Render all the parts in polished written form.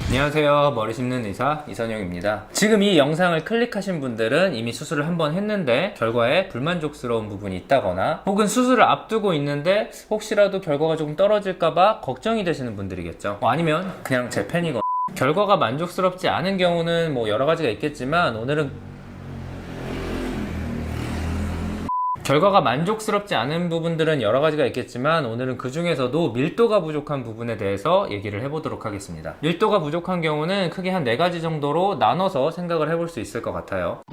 안녕하세요. 머리 씹는 의사 이선영입니다. 지금 이 영상을 클릭하신 분들은 이미 수술을 한번 했는데 결과에 불만족스러운 부분이 있다거나 혹은 수술을 앞두고 있는데 혹시라도 결과가 조금 떨어질까봐 걱정이 되시는 분들이겠죠. 아니면 그냥 제 팬이거나 결과가 만족스럽지 않은 경우는 여러 가지가 있겠지만 결과가 만족스럽지 않은 부분들은 여러 가지가 있겠지만 오늘은 그 중에서도 밀도가 부족한 부분에 대해서 얘기를 해보도록 하겠습니다. 밀도가 부족한 경우는 크게 한 4가지 정도로 나눠서 생각을 해볼 수 있을 것 같아요.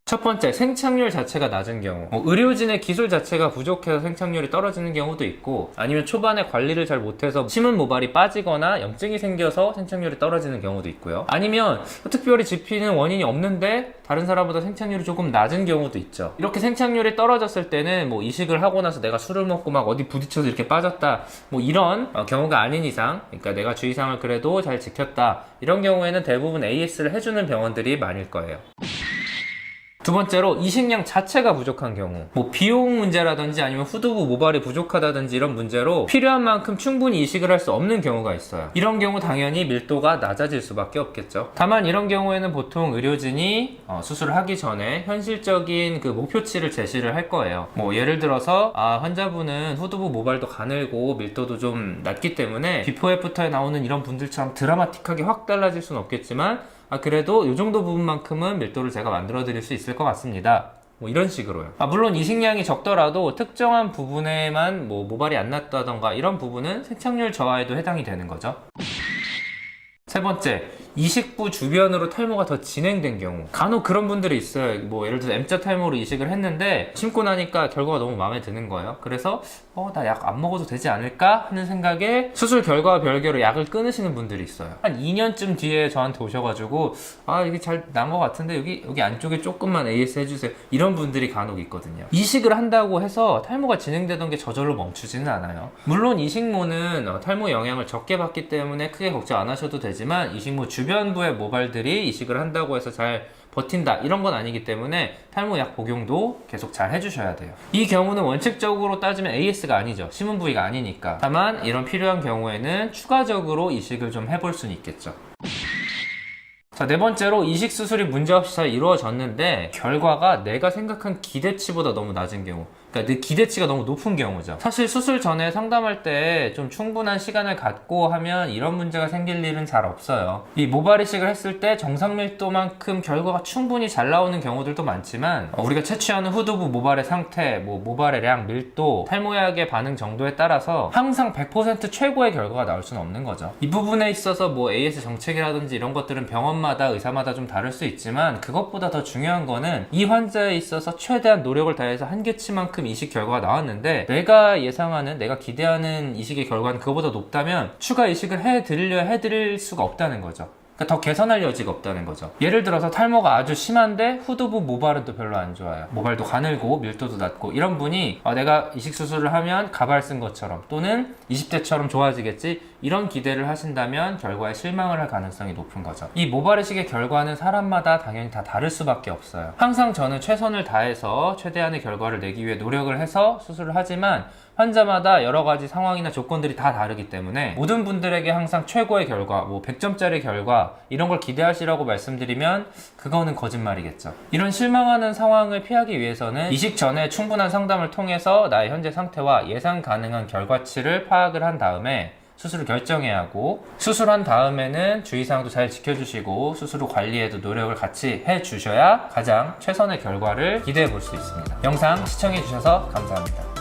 첫 번째, 생착률 자체가 낮은 경우. 의료진의 기술 자체가 부족해서 생착률이 떨어지는 경우도 있고, 아니면 초반에 관리를 잘 못해서 심은 모발이 빠지거나 염증이 생겨서 생착률이 떨어지는 경우도 있고요. 아니면 특별히 짚히는 원인이 없는데 다른 사람보다 생착률이 조금 낮은 경우도 있죠. 이렇게 생착률이 떨어졌을 때는 이식을 하고 나서 내가 술을 먹고 막 어디 부딪혀서 이렇게 빠졌다, 이런 경우가 아닌 이상, 그러니까 내가 주의사항을 그래도 잘 지켰다, 이런 경우에는 대부분 AS를 해주는 병원들이 많을 거예요. 두 번째로, 이식량 자체가 부족한 경우. 비용 문제라든지 아니면 후두부 모발이 부족하다든지 이런 문제로 필요한 만큼 충분히 이식을 할 수 없는 경우가 있어요. 이런 경우 당연히 밀도가 낮아질 수밖에 없겠죠. 다만 이런 경우에는 보통 의료진이 수술을 하기 전에 현실적인 그 목표치를 제시를 할 거예요. 예를 들어서 환자분은 후두부 모발도 가늘고 밀도도 좀 낮기 때문에 비포 애프터에 나오는 이런 분들처럼 드라마틱하게 확 달라질 수는 없겠지만 그래도 이 정도 부분만큼은 밀도를 제가 만들어 드릴 수 있을 것 같습니다. 이런 식으로요. 물론 이식량이 적더라도 특정한 부분에만 모발이 안 났다던가 이런 부분은 생착률 저하에도 해당이 되는 거죠. 세 번째, 이식부 주변으로 탈모가 더 진행된 경우. 간혹 그런 분들이 있어요. 예를 들어서 M자 탈모로 이식을 했는데 심고 나니까 결과가 너무 마음에 드는 거예요. 그래서 나 약 안 먹어도 되지 않을까 하는 생각에 수술 결과와 별개로 약을 끊으시는 분들이 있어요. 한 2년쯤 뒤에 저한테 오셔가지고 이게 잘 난 것 같은데 여기 안쪽에 조금만 AS 해주세요, 이런 분들이 간혹 있거든요. 이식을 한다고 해서 탈모가 진행되던 게 저절로 멈추지는 않아요. 물론 이식모는 탈모 영향을 적게 받기 때문에 크게 걱정 안 하셔도 되지만 이식모 주변부의 모발들이 이식을 한다고 해서 잘 버틴다, 이런 건 아니기 때문에 탈모약 복용도 계속 잘 해주셔야 돼요. 이 경우는 원칙적으로 따지면 AS가 아니죠. 심은 부위가 아니니까. 다만 이런 필요한 경우에는 추가적으로 이식을 좀 해볼 수는 있겠죠. 자, 네 번째로, 이식 수술이 문제없이 잘 이루어졌는데 결과가 내가 생각한 기대치보다 너무 낮은 경우. 그러니까 내 기대치가 너무 높은 경우죠. 사실 수술 전에 상담할 때 좀 충분한 시간을 갖고 하면 이런 문제가 생길 일은 잘 없어요. 이 모발 이식을 했을 때 정상 밀도만큼 결과가 충분히 잘 나오는 경우들도 많지만 우리가 채취하는 후두부 모발의 상태, 모발의 량, 밀도, 탈모약의 반응 정도에 따라서 항상 100% 최고의 결과가 나올 수는 없는 거죠. 이 부분에 있어서 AS 정책이라든지 이런 것들은 병원마다 의사마다 좀 다를 수 있지만 그것보다 더 중요한 거는 이 환자에 있어서 최대한 노력을 다해서 한계치만큼 이식 결과가 나왔는데 내가 예상하는, 내가 기대하는 이식의 결과는 그거보다 높다면 추가 이식을 해드릴 수가 없다는 거죠. 그러니까 더 개선할 여지가 없다는 거죠. 예를 들어서 탈모가 아주 심한데 후두부 모발은 또 별로 안 좋아요. 모발도 가늘고 밀도도 낮고, 이런 분이 내가 이식 수술을 하면 가발 쓴 것처럼 또는 20대처럼 좋아지겠지, 이런 기대를 하신다면 결과에 실망을 할 가능성이 높은 거죠. 이 모발 이식의 결과는 사람마다 당연히 다 다를 수밖에 없어요. 항상 저는 최선을 다해서 최대한의 결과를 내기 위해 노력을 해서 수술을 하지만 환자마다 여러 가지 상황이나 조건들이 다 다르기 때문에 모든 분들에게 항상 최고의 결과, 100점짜리 결과, 이런 걸 기대하시라고 말씀드리면 그거는 거짓말이겠죠. 이런 실망하는 상황을 피하기 위해서는 이식 전에 충분한 상담을 통해서 나의 현재 상태와 예상 가능한 결과치를 파악을 한 다음에 수술을 결정해야 하고, 수술한 다음에는 주의사항도 잘 지켜주시고 수술 후 관리에도 노력을 같이 해주셔야 가장 최선의 결과를 기대해 볼 수 있습니다. 영상 시청해 주셔서 감사합니다.